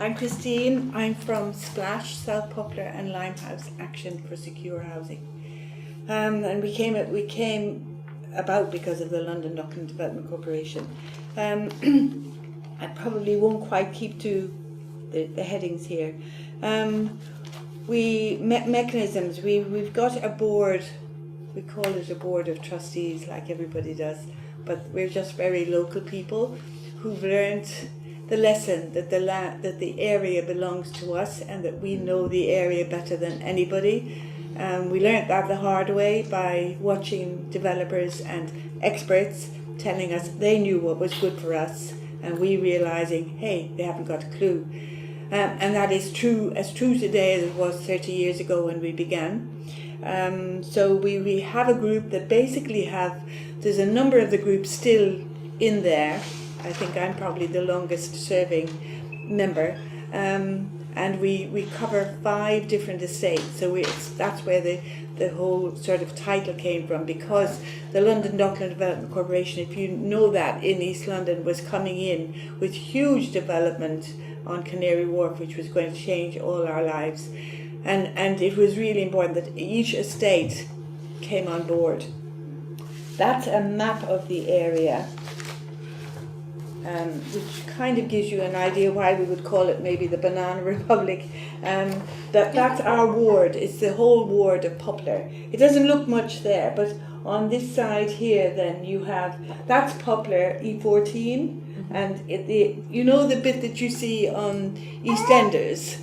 I'm Christine. I'm from Splash, South Poplar and Limehouse Action for Secure Housing. And we came about because of the London Dockland Development Corporation. I probably won't quite keep to the headings here. Mechanisms. We've got a board. We call it a board of trustees, like everybody does, but we're just very local people who've learned the lesson that the area belongs to us and that we know the area better than anybody. We learned that the hard way by watching developers and experts telling us they knew what was good for us, and we realizing, hey, they haven't got a clue. And that is as true today as it was 30 years ago when we began. So we have a group that basically there's a number of the groups still in there. I think I'm probably the longest serving member. And we cover 5 different estates. So that's where the whole sort of title came from, because the London Dockland Development Corporation, if you know that, in East London was coming in with huge development on Canary Wharf, which was going to change all our lives. And it was really important that each estate came on board. That's a map of the area, which kind of gives you an idea why we would call it maybe the Banana Republic. That's our ward. It's the whole ward of Poplar. It doesn't look much there, but on this side here, then that's Poplar E14, and the bit that you see on EastEnders.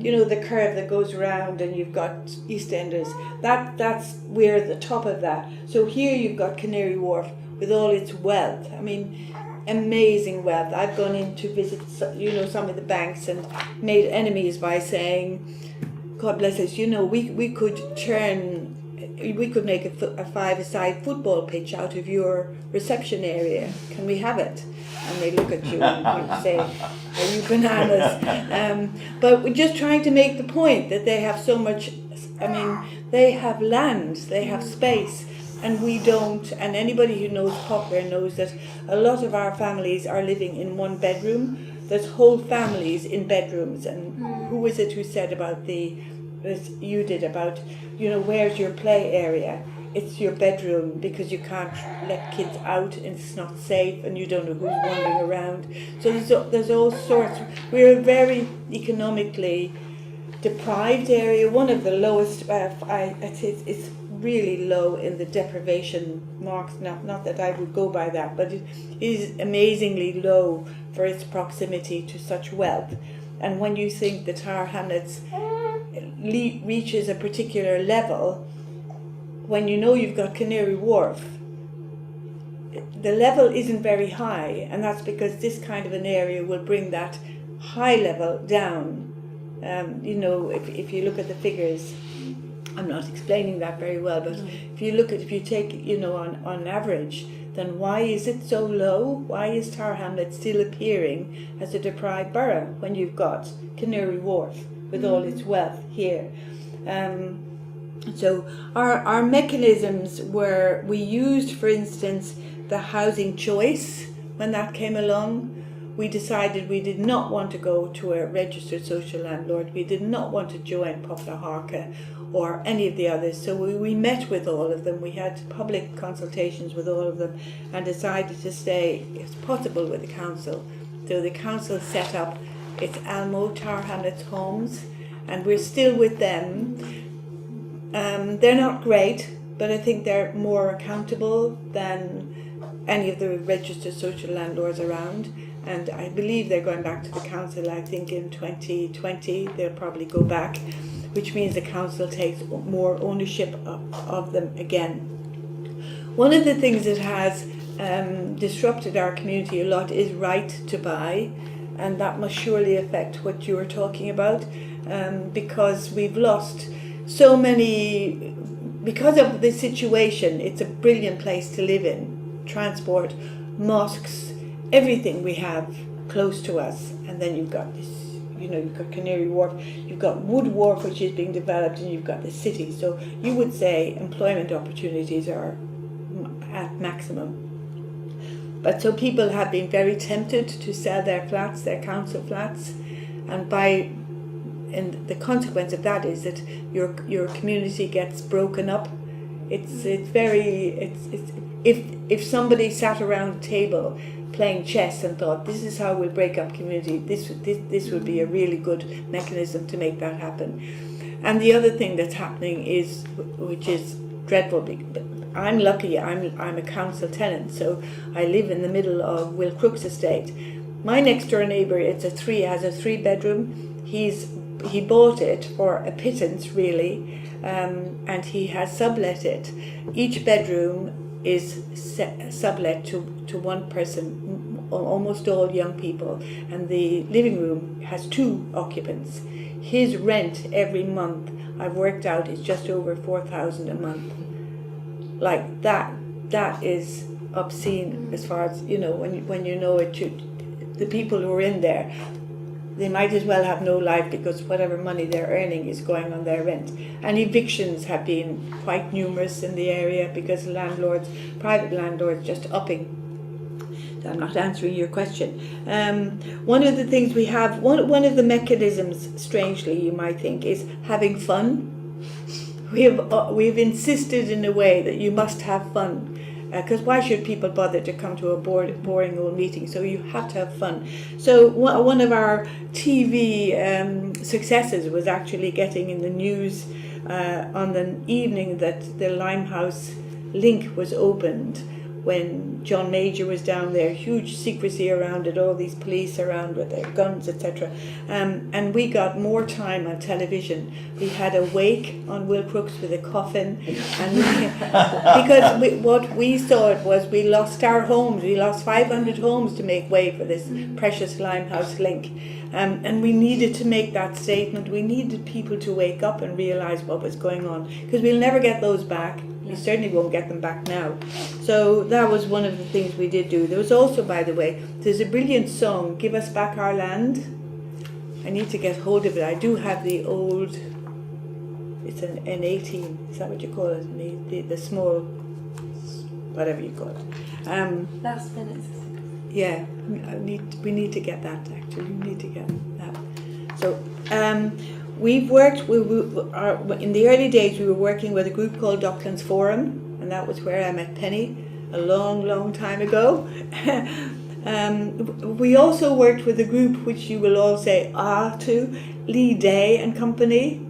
You know, the curve that goes around and you've got EastEnders. That's we're at the top of that. So here you've got Canary Wharf with all its wealth. I mean, amazing wealth. I've gone in to visit, some of the banks and made enemies by saying, God bless us, we could make a 5-a-side football pitch out of your reception area. Can we have it? And they look at you and you say, are you bananas? But we're just trying to make the point that they have so much, they have land, they have space, and we don't. And anybody who knows Poplar knows that a lot of our families are living in one bedroom. There's whole families in bedrooms. And who was it who said about where's your play area? It's your bedroom, because you can't let kids out and it's not safe and you don't know who's wandering around. So there's all sorts. We're a very economically deprived area, one of the lowest. It's really low in the deprivation marks. Not that I would go by that, but it is amazingly low for its proximity to such wealth. And when you think the Tower Hamlets reaches a particular level, when you know you've got Canary Wharf, the level isn't very high, and that's because this kind of an area will bring that high level down. If you look at the figures, I'm not explaining that very well, but if you take on average, then why is it so low? Why is Tower Hamlet still appearing as a deprived borough when you've got Canary Wharf with all its wealth here? So our mechanisms we used, for instance, the housing choice. When that came along, we decided we did not want to go to a registered social landlord. We did not want to join Poplar Harca or any of the others. So we met with all of them. We had public consultations with all of them and decided to stay, if possible, with the council. So the council set up its Almo Tower Hamlets homes, and we're still with them. They're not great, but I think they're more accountable than any of the registered social landlords around. And I believe they're going back to the council. I think in 2020 they'll probably go back, which means the council takes more ownership of them again. One of the things that has disrupted our community a lot is right to buy, and that must surely affect what you were talking about, because we've lost so many. Because of the situation, it's a brilliant place to live in. Transport, mosques, everything we have close to us. And then you've got this, you've got Canary Wharf, you've got Wood Wharf, which is being developed, and you've got the city. So you would say employment opportunities are at maximum. But so people have been very tempted to sell their flats, their council flats, and the consequence of that is that your community gets broken up. If somebody sat around a table playing chess and thought, this is how we'll break up community, this would be a really good mechanism to make that happen. And the other thing that's happening is, which is dreadful, but I'm lucky, I'm a council tenant, so I live in the middle of Will Crook's estate. My next door neighbour, has a 3-bedroom. He bought it for a pittance, really, and he has sublet it. Each bedroom is sublet to one person, almost all young people, and the living room has 2 occupants. His rent every month, I've worked out, is just over 4,000 a month. Like that is obscene, as far as, when you know it. The people who are in there, they might as well have no life, because whatever money they're earning is going on their rent. And evictions have been quite numerous in the area, because private landlords, just upping. I'm not answering your question. One of the things we have, one of the mechanisms, strangely you might think, is having fun. We've insisted in a way that you must have fun. Because why should people bother to come to a boring old meeting? So you have to have fun. So one of our TV successes was actually getting in the news on the evening that the Limehouse link was opened, when John Major was down there, huge secrecy around it, all these police around with their guns, etc. And we got more time on television. We had a wake on Will Crooks with a coffin, and because what we thought was we lost our homes. We lost 500 homes to make way for this precious Limehouse link. And we needed to make that statement. We needed people to wake up and realise what was going on, because we'll never get those back. We certainly won't get them back now. So that was one of the things we did do. There was also, by the way, there's a brilliant song, Give Us Back Our Land. I need to get hold of it. I do have the old, it's an N18, is that what you call it? The small, whatever you call it. Last minute. Yeah, we need to get that, actually. We need to get that. So, we've worked, in the early days we were working with a group called Docklands Forum, and that was where I met Penny a long, long time ago. We also worked with a group which you will all say to, Lee Day and Company,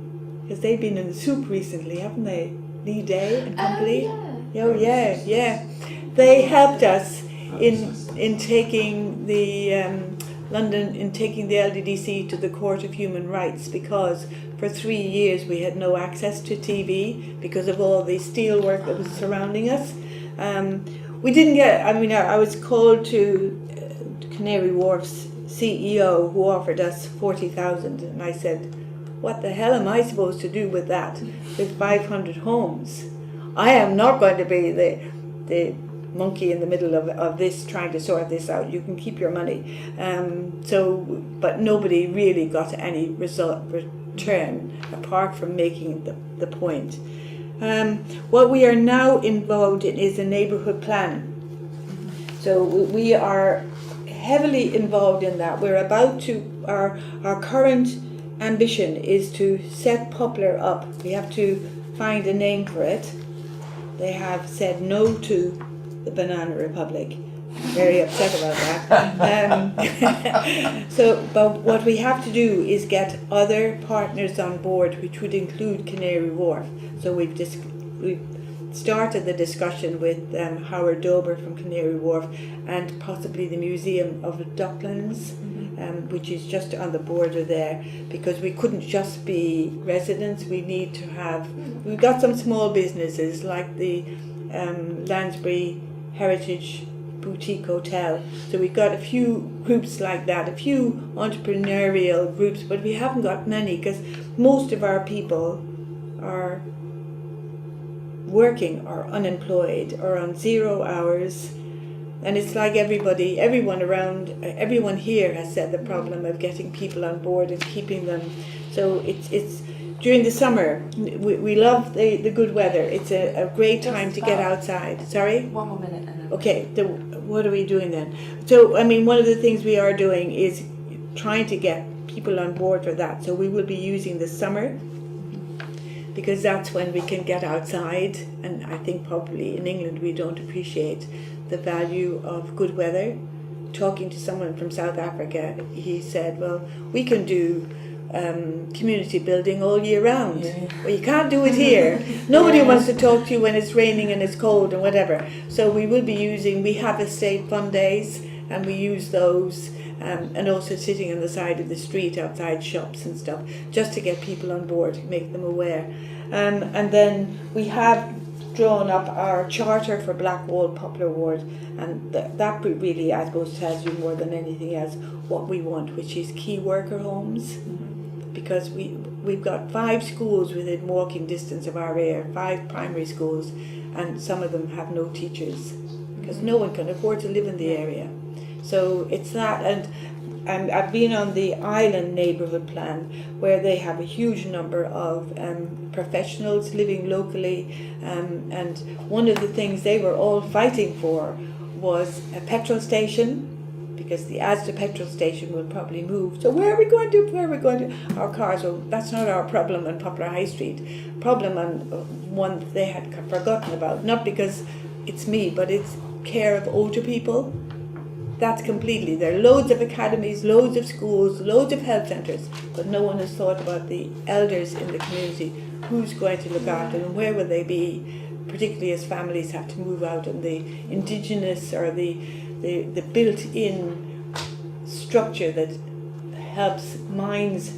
because they've been in the soup recently, haven't they? Lee Day and Company. Oh yeah. They helped us in taking the taking the LDDC to the Court of Human Rights, because for 3 years we had no access to TV because of all the steelwork that was surrounding us. We didn't get, I was called to Canary Wharf's CEO, who offered us 40,000, and I said, what the hell am I supposed to do with that, with 500 homes? I am not going to be the monkey in the middle of this, trying to sort this out. You can keep your money. But nobody really got any return apart from making the point. What we are now involved in is a neighbourhood plan. So we are heavily involved in that. We're about to, our current ambition is to set Poplar up. We have to find a name for it. They have said no to the Banana Republic. I'm very upset about that. But what we have to do is get other partners on board, which would include Canary Wharf. So we've started the discussion with Howard Dober from Canary Wharf, and possibly the Museum of Docklands, which is just on the border there, because we couldn't just be residents. We need to have, we've got some small businesses like the Lansbury Heritage Boutique Hotel. So we've got a few groups like that, a few entrepreneurial groups, but we haven't got many, because most of our people are working or unemployed or on 0 hours. And it's like everyone here has said the problem of getting people on board and keeping them. So it's during the summer, we love the good weather. It's a great time to get outside. Sorry? 1 more minute. Okay, what are we doing then? So, one of the things we are doing is trying to get people on board for that. So we will be using the summer, because that's when we can get outside, and I think probably in England we don't appreciate the value of good weather. Talking to someone from South Africa, he said, well, we can do community building all year round. Well, you can't do it here. Nobody wants to talk to you when it's raining and it's cold and whatever. So we will be we have estate fun days, and we use those, and also sitting on the side of the street outside shops and stuff, just to get people on board, make them aware. And then we have drawn up our charter for Blackwall Poplar Ward, and that really, I suppose, tells you more than anything else what we want, which is key worker homes. Because we've got 5 schools within walking distance of our area, 5 primary schools, and some of them have no teachers, because no one can afford to live in the area. So it's that, and I've been on the Island neighbourhood plan, where they have a huge number of professionals living locally, and one of the things they were all fighting for was a petrol station, because the Asda petrol station will probably move. So where are we going to our cars? Well, that's not our problem on Poplar High Street. Problem on one they had forgotten about, not because it's me, but it's care of older people. That's completely, there are loads of academies, loads of schools, loads of health centres, but no one has thought about the elders in the community. Who's going to look after them? Where will they be? Particularly as families have to move out, and the indigenous or the built-in structure that helps minds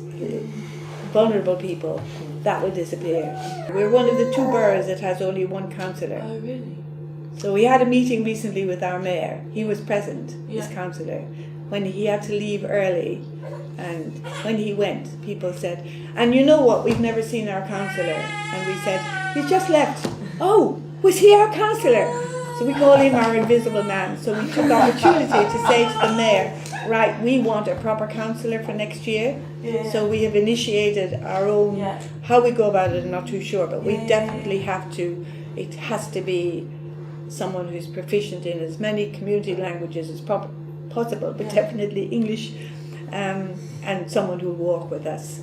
vulnerable people, that will disappear. We're one of the 2 boroughs that has only 1 councillor. Oh, really? So we had a meeting recently with our mayor. He was present, this councillor, when he had to leave early. And when he went, people said, and you know what, we've never seen our councillor. And we said, he's just left. Oh, was he our councillor? So we call him our invisible man. So we took the opportunity to say to the mayor, right, we want a proper councillor for next year. So we have initiated our own, how we go about it I'm not too sure, but we definitely have to, it has to be someone who's proficient in as many community languages as possible, but definitely English, and someone who will walk with us.